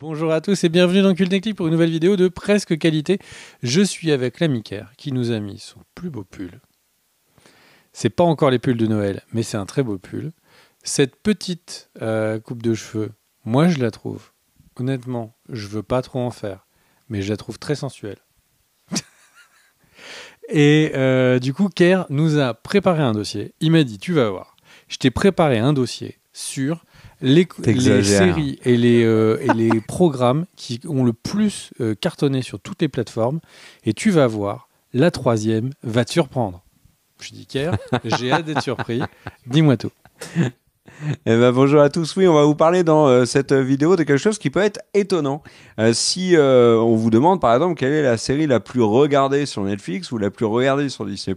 Bonjour à tous et bienvenue dans Cultechnique pour une nouvelle vidéo de presque qualité. Je suis avec l'ami Ker qui nous a mis son plus beau pull. C'est pas encore les pulls de Noël, mais c'est un très beau pull. Cette petite coupe de cheveux, moi je la trouve, honnêtement, je veux pas trop en faire, mais je la trouve très sensuelle. Et du coup, Ker nous a préparé un dossier. Il m'a dit, tu vas voir, je t'ai préparé un dossier sur les séries et les programmes qui ont le plus cartonné sur toutes les plateformes. Et tu vas voir, la troisième va te surprendre. Je dis, Ker, j'ai hâte d'être surpris. Dis-moi tout. Eh ben, bonjour à tous. Oui, on va vous parler dans cette vidéo de quelque chose qui peut être étonnant. Si on vous demande par exemple quelle est la série la plus regardée sur Netflix ou la plus regardée sur Disney+,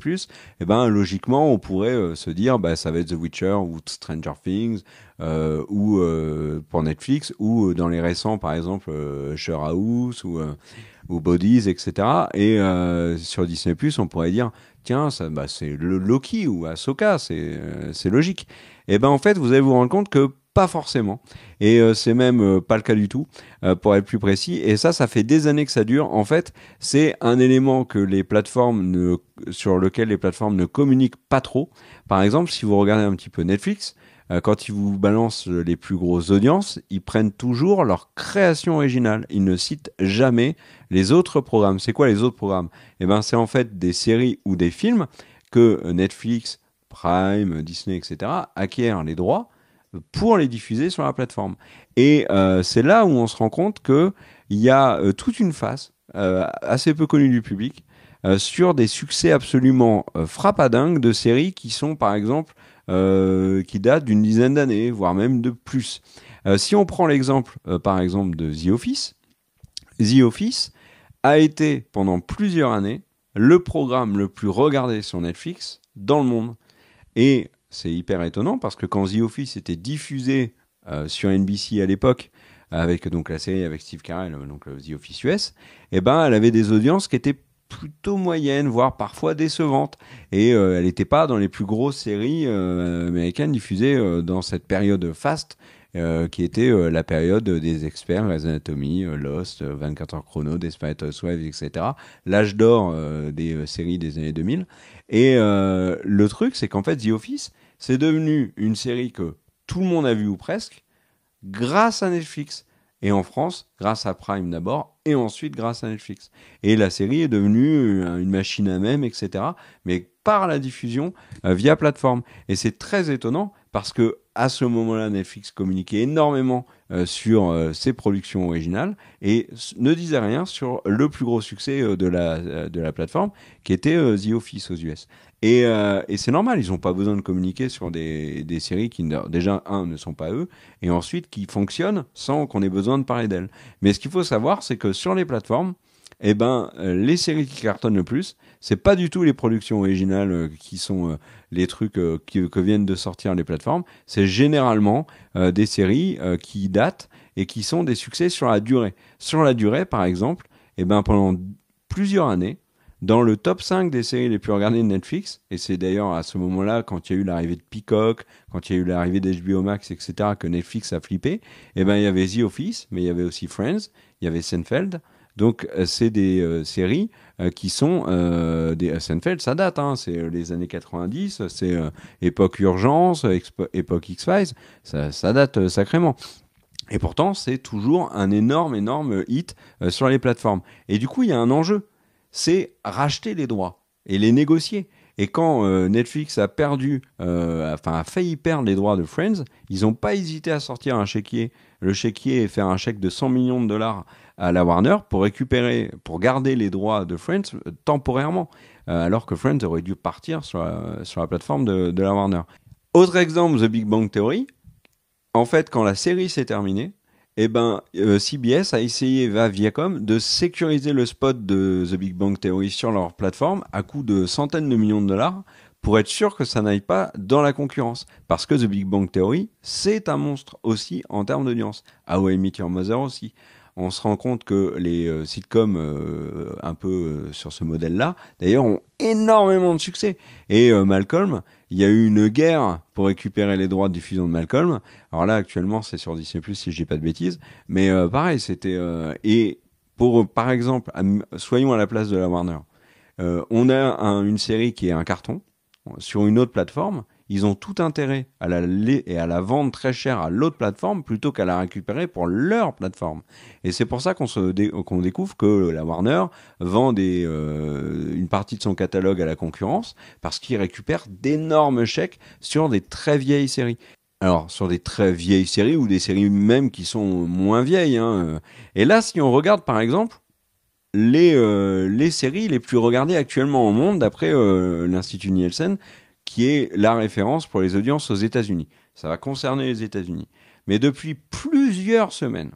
eh ben logiquement on pourrait se dire ça va être The Witcher ou Stranger Things ou pour Netflix ou dans les récents par exemple House ou Bodies, etc. Et sur Disney+, on pourrait dire tiens, ça, c'est le Loki ou Ahsoka, c'est logique. Et ben en fait, vous allez vous rendre compte que pas forcément. Et c'est même pas le cas du tout, pour être plus précis. Et ça fait des années que ça dure. En fait, c'est un élément que les plateformes sur lequel les plateformes ne communiquent pas trop. Par exemple, si vous regardez un petit peu Netflix, quand ils vous balancent les plus grosses audiences, ils prennent toujours leur création originale. Ils ne citent jamais les autres programmes. C'est quoi les autres programmes ? Eh ben, c'est en fait des séries ou des films que Netflix, Prime, Disney, etc. acquièrent les droits pour les diffuser sur la plateforme. Et c'est là où on se rend compte qu'il y a toute une phase assez peu connue du public sur des succès absolument frappadingues de séries qui sont par exemple qui datent d'une dizaine d'années, voire même de plus. Si on prend l'exemple par exemple de The Office a été pendant plusieurs années le programme le plus regardé sur Netflix dans le monde. Et c'est hyper étonnant parce que quand The Office était diffusé sur NBC à l'époque, avec donc la série avec Steve Carell, donc The Office US, eh ben elle avait des audiences qui étaient plutôt moyennes, voire parfois décevantes. Et elle n'était pas dans les plus grosses séries américaines diffusées dans cette période faste, qui était la période des experts, Grey's Anatomy, Lost, 24 heures chrono, Desperate Housewives, etc. L'âge d'or des séries des années 2000. Et le truc, c'est qu'en fait, The Office, c'est devenu une série que tout le monde a vue ou presque, grâce à Netflix. Et en France, grâce à Prime d'abord, et ensuite grâce à Netflix. Et la série est devenue une machine à mème, etc. Mais par la diffusion via plateforme. Et c'est très étonnant parce que à ce moment-là, Netflix communiquait énormément sur ses productions originales et ne disait rien sur le plus gros succès de la plateforme, qui était The Office aux US. Et c'est normal, ils n'ont pas besoin de communiquer sur des séries qui, déjà, ne sont pas eux, et ensuite qui fonctionnent sans qu'on ait besoin de parler d'elles. Mais ce qu'il faut savoir, c'est que sur les plateformes, les séries qui cartonnent le plus, c'est pas du tout les productions originales qui sont les trucs que viennent de sortir les plateformes. C'est généralement des séries qui datent et qui sont des succès sur la durée. Sur la durée, par exemple, pendant plusieurs années, dans le top 5 des séries les plus regardées de Netflix, et c'est d'ailleurs à ce moment-là, quand il y a eu l'arrivée de Peacock, quand il y a eu l'arrivée d'HBO Max, etc., que Netflix a flippé, il y avait The Office, mais il y avait aussi Friends, il y avait Seinfeld. Donc, c'est des séries qui sont des Seinfeld, ça date, c'est les années 90, c'est époque Urgence, époque X-Files, ça date sacrément. Et pourtant, c'est toujours un énorme hit sur les plateformes. Et du coup, il y a un enjeu, c'est racheter les droits et les négocier. Et quand Netflix a failli perdre les droits de Friends, ils n'ont pas hésité à sortir un chéquier, le chéquier et faire un chèque de 100 millions de dollars à la Warner pour garder les droits de Friends temporairement, alors que Friends aurait dû partir sur la plateforme de la Warner. Autre exemple, The Big Bang Theory. En fait, quand la série s'est terminée, CBS a essayé via Viacom de sécuriser le spot de The Big Bang Theory sur leur plateforme à coût de centaines de millions de dollars pour être sûr que ça n'aille pas dans la concurrence. Parce que The Big Bang Theory, c'est un monstre aussi en termes d'audience. How I Met Your Mother aussi. on se rend compte que les sitcoms un peu sur ce modèle-là, d'ailleurs, ont énormément de succès. Et Malcolm, il y a eu une guerre pour récupérer les droits de diffusion de Malcolm. Alors là, actuellement, c'est sur Disney+, si je dis pas de bêtises. Mais pareil, c'était... et pour, par exemple, soyons à la place de la Warner. On a une série qui est un carton sur une autre plateforme. Ils ont tout intérêt à la vendre très cher à l'autre plateforme plutôt qu'à la récupérer pour leur plateforme. Et c'est pour ça qu'on découvre que la Warner vend une partie de son catalogue à la concurrence parce qu'ils récupèrent d'énormes chèques sur des très vieilles séries. Alors, sur des très vieilles séries ou des séries même qui sont moins vieilles. Hein. Et là, si on regarde par exemple les séries les plus regardées actuellement au monde d'après l'Institut Nielsen, qui est la référence pour les audiences aux États-Unis. Ça va concerner les États-Unis. Mais depuis plusieurs semaines,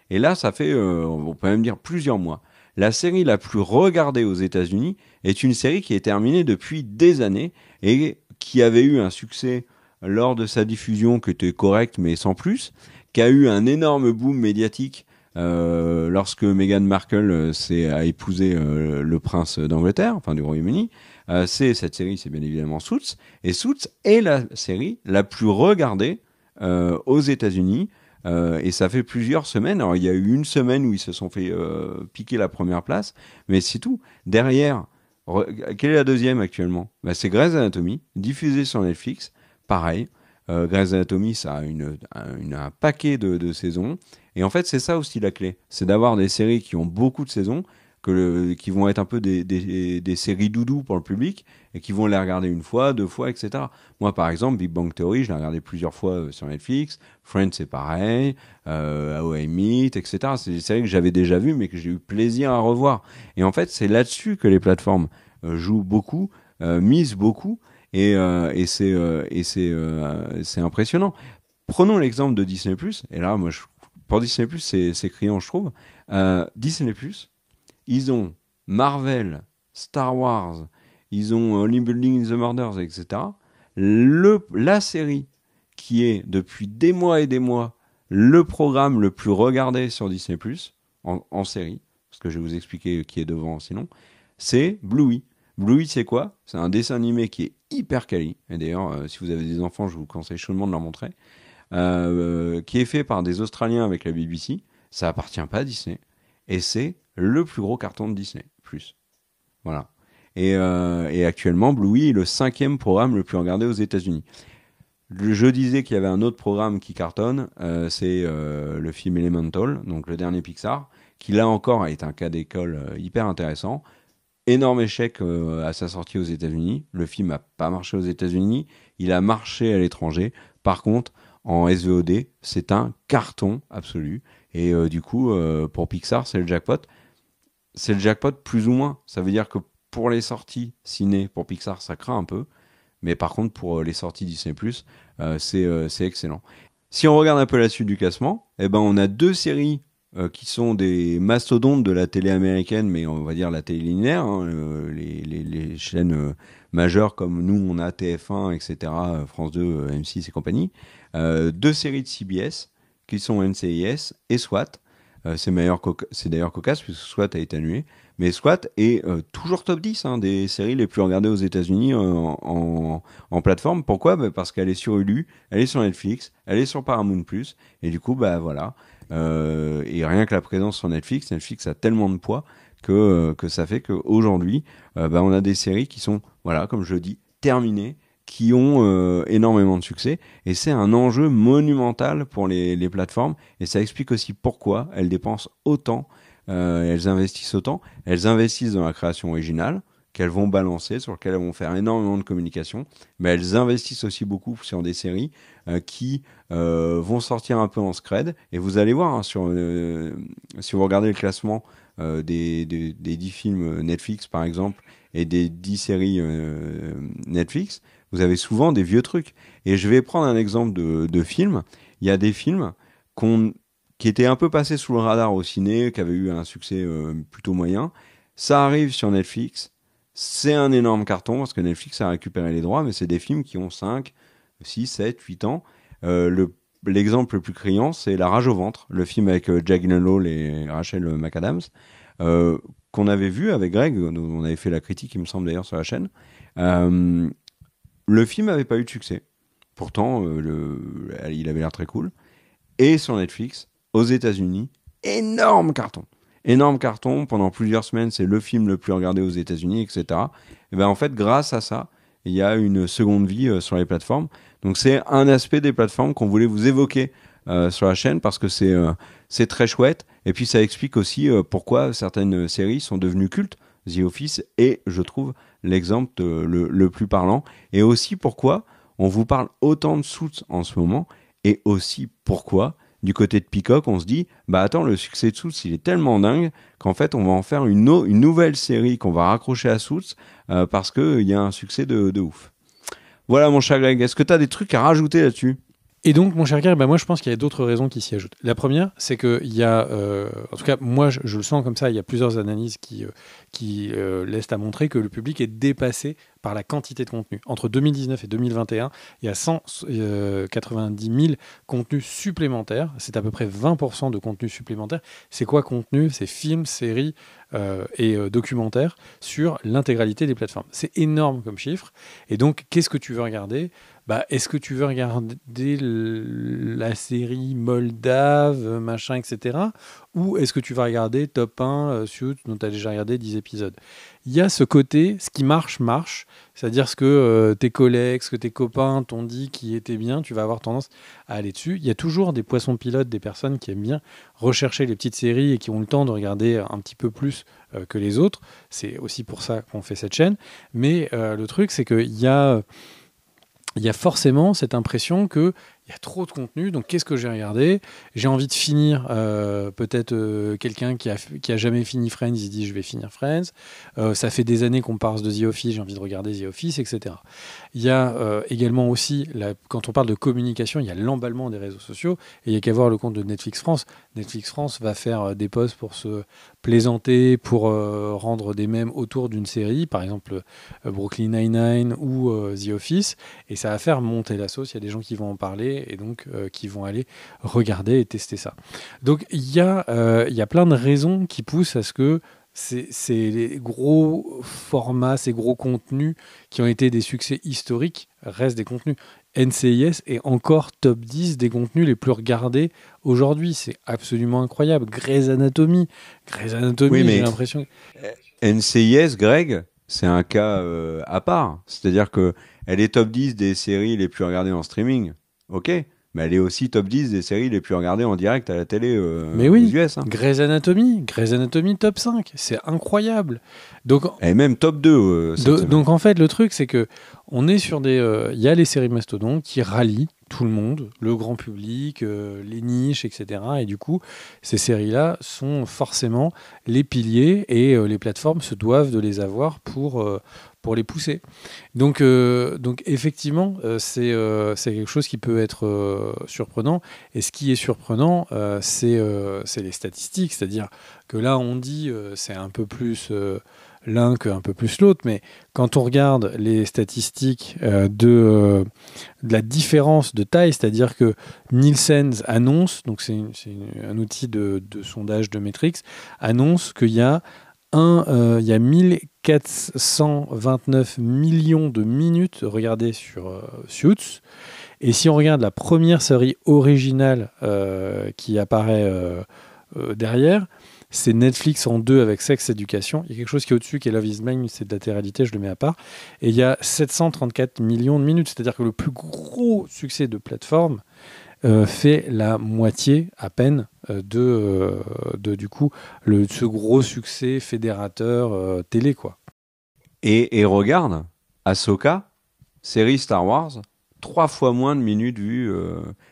et là ça fait, on peut même dire plusieurs mois, la série la plus regardée aux États-Unis est une série qui est terminée depuis des années et qui avait eu un succès lors de sa diffusion qui était correct mais sans plus, qui a eu un énorme boom médiatique lorsque Meghan Markle a épousé le prince d'Angleterre, enfin du Royaume-Uni. Cette série, c'est bien évidemment Suits. Et Suits est la série la plus regardée aux États-Unis. Et ça fait plusieurs semaines. Alors, il y a eu une semaine où ils se sont fait piquer la première place. Mais c'est tout. Derrière, quelle est la deuxième actuellement? C'est Grey's Anatomy, diffusée sur Netflix. Pareil. Grey's Anatomy, ça a un paquet de saisons. Et en fait, c'est ça aussi la clé. C'est d'avoir des séries qui ont beaucoup de saisons, qui vont être un peu des séries doudou pour le public et qui vont les regarder une fois, deux fois, etc. Moi, par exemple, Big Bang Theory, je l'ai regardé plusieurs fois sur Netflix. Friends, c'est pareil. How I Meet, etc. C'est des séries que j'avais déjà vues, mais que j'ai eu plaisir à revoir. Et en fait, c'est là-dessus que les plateformes jouent beaucoup, misent beaucoup, et c'est impressionnant. Prenons l'exemple de Disney+. Et là, moi, pour Disney+, c'est criant, je trouve. Disney+, ils ont Marvel, Star Wars, ils ont Only Building in the Murders, etc. La série qui est depuis des mois et des mois le programme le plus regardé sur Disney+, en série, parce que je vais vous expliquer qui est devant sinon, c'est Bluey. Bluey, c'est quoi? C'est un dessin animé qui est hyper quali. Et d'ailleurs, si vous avez des enfants, je vous conseille chaudement de leur montrer. Qui est fait par des Australiens avec la BBC. Ça appartient pas à Disney. Et c'est le plus gros carton de Disney+. Voilà. Et actuellement, Bluey est le 5e programme le plus regardé aux États-Unis. Je disais qu'il y avait un autre programme qui cartonne, c'est le film Elemental, donc le dernier Pixar, qui là encore est un cas d'école hyper intéressant. Énorme échec à sa sortie aux États-Unis. Le film n'a pas marché aux États-Unis, il a marché à l'étranger. Par contre, en SVOD, c'est un carton absolu. Et du coup, pour Pixar, c'est le jackpot. C'est le jackpot plus ou moins. Ça veut dire que pour les sorties ciné, pour Pixar, ça craint un peu. Mais par contre, pour les sorties Disney+, c'est excellent. Si on regarde un peu la suite du classement, eh ben, on a deux séries qui sont des mastodontes de la télé américaine, mais on va dire la télé linéaire, hein, les chaînes majeures comme nous, on a TF1, etc., France 2, M6 et compagnie. Deux séries de CBS qui sont NCIS et SWAT. C'est d'ailleurs cocasse puisque SWAT a été annulé. Mais SWAT est toujours top 10 hein, des séries les plus regardées aux États-Unis en plateforme. Pourquoi? Parce qu'elle est sur Hulu, elle est sur Netflix, elle est sur Paramount+. Et du coup, voilà. Et rien que la présence sur Netflix a tellement de poids que ça fait qu'aujourd'hui, on a des séries qui sont, voilà, comme je le dis, terminées, qui ont énormément de succès. Et c'est un enjeu monumental pour les plateformes. Et ça explique aussi pourquoi elles dépensent autant, elles investissent autant. Elles investissent dans la création originale, qu'elles vont balancer, sur lesquelles elles vont faire énormément de communication. Mais elles investissent aussi beaucoup sur des séries qui vont sortir un peu en scred. Et vous allez voir, hein, si vous regardez le classement des 10 films Netflix, par exemple, et des 10 séries Netflix, vous avez souvent des vieux trucs. Et je vais prendre un exemple de film. Il y a des films qui étaient un peu passés sous le radar au ciné, qui avaient eu un succès plutôt moyen. Ça arrive sur Netflix. C'est un énorme carton, parce que Netflix a récupéré les droits, mais c'est des films qui ont 5, 6, 7, 8 ans. Le l'exemple le plus criant, c'est La Rage au ventre, le film avec Jack Gyllenhaal et Rachel McAdams, qu'on avait vu avec Greg, on avait fait la critique, il me semble d'ailleurs, sur la chaîne. Le film n'avait pas eu de succès. Pourtant, il avait l'air très cool. Et sur Netflix, aux États-Unis, énorme carton. Énorme carton. Pendant plusieurs semaines, c'est le film le plus regardé aux États-Unis, etc. Et ben en fait, grâce à ça, il y a une seconde vie sur les plateformes. Donc c'est un aspect des plateformes qu'on voulait vous évoquer sur la chaîne parce que c'est très chouette. Et puis ça explique aussi pourquoi certaines séries sont devenues cultes. The Office est, je trouve, l'exemple le plus parlant. Et aussi pourquoi on vous parle autant de Suits en ce moment. Et aussi pourquoi, du côté de Peacock, on se dit, bah attends, le succès de Suits, il est tellement dingue qu'en fait, on va en faire une nouvelle série qu'on va raccrocher à Suits parce qu'il y a un succès de ouf. Voilà mon cher Greg, est-ce que tu as des trucs à rajouter là-dessus ? Et donc, mon cher Gary, moi je pense qu'il y a d'autres raisons qui s'y ajoutent. La première, c'est qu'il y a, en tout cas moi je le sens comme ça, il y a plusieurs analyses qui laissent à montrer que le public est dépassé par la quantité de contenu. Entre 2019 et 2021, il y a 190 000 contenus supplémentaires, c'est à peu près 20% de contenus supplémentaires. C'est quoi contenu ? C'est films, séries et documentaires sur l'intégralité des plateformes. C'est énorme comme chiffre. Et donc, qu'est-ce que tu veux regarder ? Est-ce que tu veux regarder la série Moldave, machin, etc. Ou est-ce que tu vas regarder Top 1, Suits, dont tu as déjà regardé 10 épisodes ? Il y a ce côté, ce qui marche. C'est-à-dire ce que tes collègues, ce que tes copains t'ont dit qui était bien, tu vas avoir tendance à aller dessus. Il y a toujours des poissons pilotes, des personnes qui aiment bien rechercher les petites séries et qui ont le temps de regarder un petit peu plus que les autres. C'est aussi pour ça qu'on fait cette chaîne. Mais le truc, c'est qu'il y a forcément cette impression qu'il y a trop de contenu, donc qu'est-ce que j'ai regardé ? J'ai envie de finir, peut-être quelqu'un qui a jamais fini Friends, il se dit je vais finir Friends. Ça fait des années qu'on parle de The Office, j'ai envie de regarder The Office, etc. Il y a également aussi, quand on parle de communication, il y a l'emballement des réseaux sociaux, et il n'y a qu'à voir le compte de Netflix France. Netflix France va faire des posts pour se plaisanter, pour rendre des mèmes autour d'une série, par exemple Brooklyn Nine-Nine ou The Office, et ça va faire monter la sauce, il y a des gens qui vont en parler, et donc qui vont aller regarder et tester ça. Donc il y a plein de raisons qui poussent à ce que ces gros formats, ces gros contenus qui ont été des succès historiques restent des contenus. NCIS est encore top 10 des contenus les plus regardés aujourd'hui. C'est absolument incroyable. Grey's Anatomy, oui, j'ai l'impression... NCIS, Greg, c'est un cas à part. C'est-à-dire qu'elle est top 10 des séries les plus regardées en streaming. Ok, mais elle est aussi top 10 des séries les plus regardées en direct à la télé mais oui, aux US. Hein. Grey's Anatomy top 5, c'est incroyable. Donc, et même top 2. Donc en fait, le truc, c'est que on est sur il y a les séries mastodontes qui rallient tout le monde, le grand public, les niches, etc. Et du coup, ces séries-là sont forcément les piliers et les plateformes se doivent de les avoir pour les pousser. Donc effectivement, c'est quelque chose qui peut être surprenant. Et ce qui est surprenant, c'est les statistiques. C'est-à-dire que là, on dit c'est un peu plus l'un qu'un peu plus l'autre. Mais quand on regarde les statistiques de la différence de taille, c'est-à-dire que Nielsen annonce, donc c'est un outil de sondage de Metrix, annonce qu'il y a il y a 1429 millions de minutes regardées sur Suits. Et si on regarde la première série originale qui apparaît derrière, c'est Netflix en 2 avec Sex Education. Il y a quelque chose qui est au-dessus, qui est Love is Blind, c'est de la télé-réalité, je le mets à part. Et il y a 734 millions de minutes. C'est-à-dire que le plus gros succès de plateforme fait la moitié à peine de du coup ce gros succès fédérateur télé, quoi. Et regarde, Ahsoka, série Star Wars, 3 fois moins de minutes vues.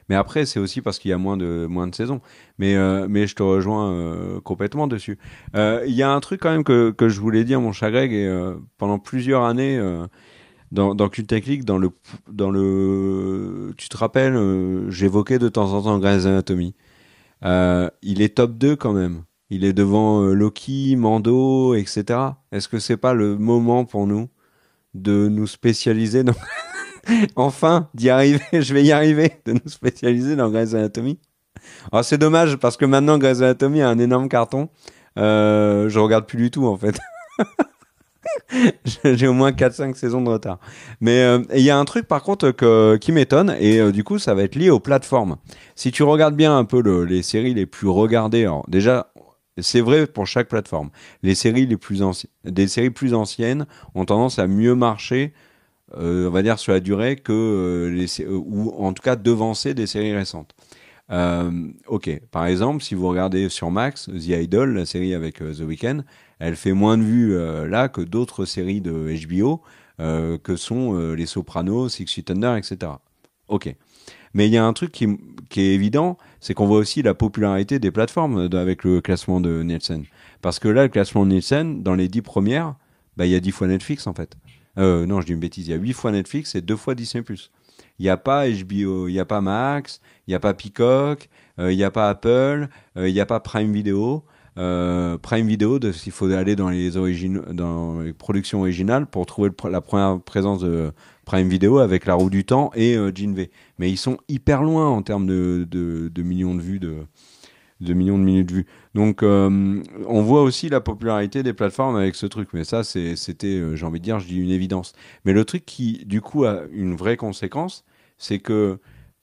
Mais après, c'est aussi parce qu'il y a moins de saisons. Mais je te rejoins complètement dessus. Il y a un truc quand même que je voulais dire, mon cher Greg, et pendant plusieurs années... Dans Cultech League, dans le, tu te rappelles, j'évoquais de temps en temps Grey's Anatomy. Il est top 2 quand même. Il est devant Loki, Mando, etc. Est-ce que c'est pas le moment pour nous de nous spécialiser Enfin, d'y arriver, je vais y arriver, de nous spécialiser dans Grey's Anatomy. Alors c'est dommage parce que maintenant Grey's Anatomy a un énorme carton. Je regarde plus du tout en fait. J'ai au moins 4-5 saisons de retard. Mais il y a un truc par contre qui m'étonne et du coup ça va être lié aux plateformes. Si tu regardes bien un peu les séries les plus regardées, alors déjà c'est vrai pour chaque plateforme. Les séries des séries plus anciennes ont tendance à mieux marcher, on va dire sur la durée que ou en tout cas devancer des séries récentes. Ok, par exemple, si vous regardez sur Max, The Idol, la série avec The Weeknd, elle fait moins de vues là que d'autres séries de HBO, que sont Les Sopranos, Six Feet Under, etc. Ok. Mais il y a un truc qui est évident, c'est qu'on voit aussi la popularité des plateformes avec le classement de Nielsen. Parce que là, le classement de Nielsen, dans les 10 premières, bah, il y a 10 fois Netflix en fait. Non, je dis une bêtise, il y a 8 fois Netflix et 2 fois Disney+. Il n'y a pas HBO, il n'y a pas Max, il n'y a pas Peacock, il n'y a pas Apple, il n'y a pas Prime Video. Prime Video, il faut aller dans dans les productions originales pour trouver la première présence de Prime Video avec La Roue du Temps et Gene V. Mais ils sont hyper loin en termes de millions de vues, de millions de minutes de vues. Donc on voit aussi la popularité des plateformes avec ce truc. Mais ça, c'était, j'ai envie de dire, je dis une évidence. Mais le truc qui, du coup, a une vraie conséquence, c'est que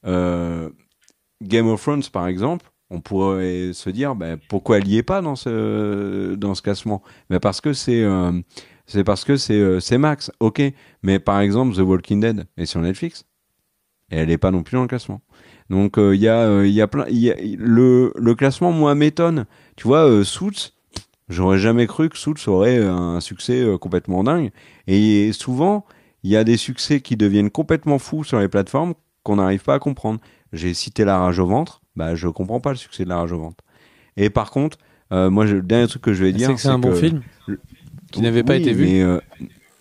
Game of Thrones, par exemple, on pourrait se dire pourquoi elle n'y est pas dans ce classement. Mais parce que c'est Max, ok. Mais par exemple, The Walking Dead est sur Netflix et elle n'est pas non plus dans le classement. Donc il y a plein, le classement moi m'étonne. Tu vois, Suits, j'aurais jamais cru que Suits aurait un succès complètement dingue. Et souvent, il y a des succès qui deviennent complètement fous sur les plateformes qu'on n'arrive pas à comprendre. J'ai cité La Rage au ventre, je comprends pas le succès de La Rage au ventre. Et par contre, moi, le dernier truc que je vais dire, c'est un bon film qui n'avait pas été vu. Mais,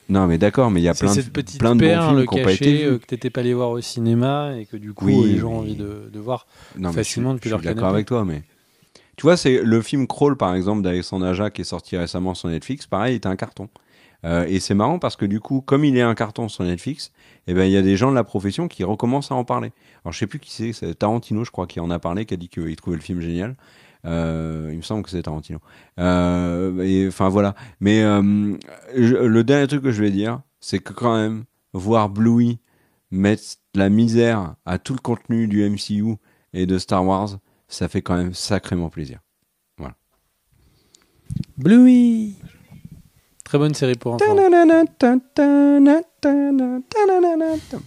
non, mais d'accord, mais il y a plein de bons films qui n'ont pas été vus. Que t'étais pas allé voir au cinéma et que du coup les gens ont envie de voir facilement depuis leur canapé. Je suis d'accord avec toi, mais tu vois, c'est le film Crawl par exemple d'Alexandre Aja qui est sorti récemment sur Netflix. Pareil, il était un carton. Et c'est marrant parce que du coup, comme il est un carton sur Netflix, il y a des gens de la profession qui recommencent à en parler. Alors je sais plus qui c'est Tarantino, je crois, qui en a parlé, qui a dit qu'il trouvait le film génial. Il me semble que c'est Tarantino. Enfin voilà. Mais le dernier truc que je vais dire, c'est que quand même voir Bluey mettre la misère à tout le contenu du MCU et de Star Wars, ça fait quand même sacrément plaisir. Voilà. Bluey. Très bonne série pour enfants.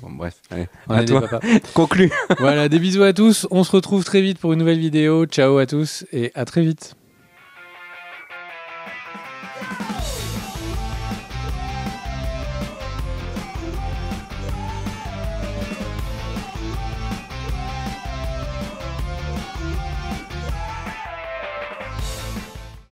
Bon, bref, allez, à toi. Conclue. Voilà, des bisous à tous. On se retrouve très vite pour une nouvelle vidéo. Ciao à tous et à très vite.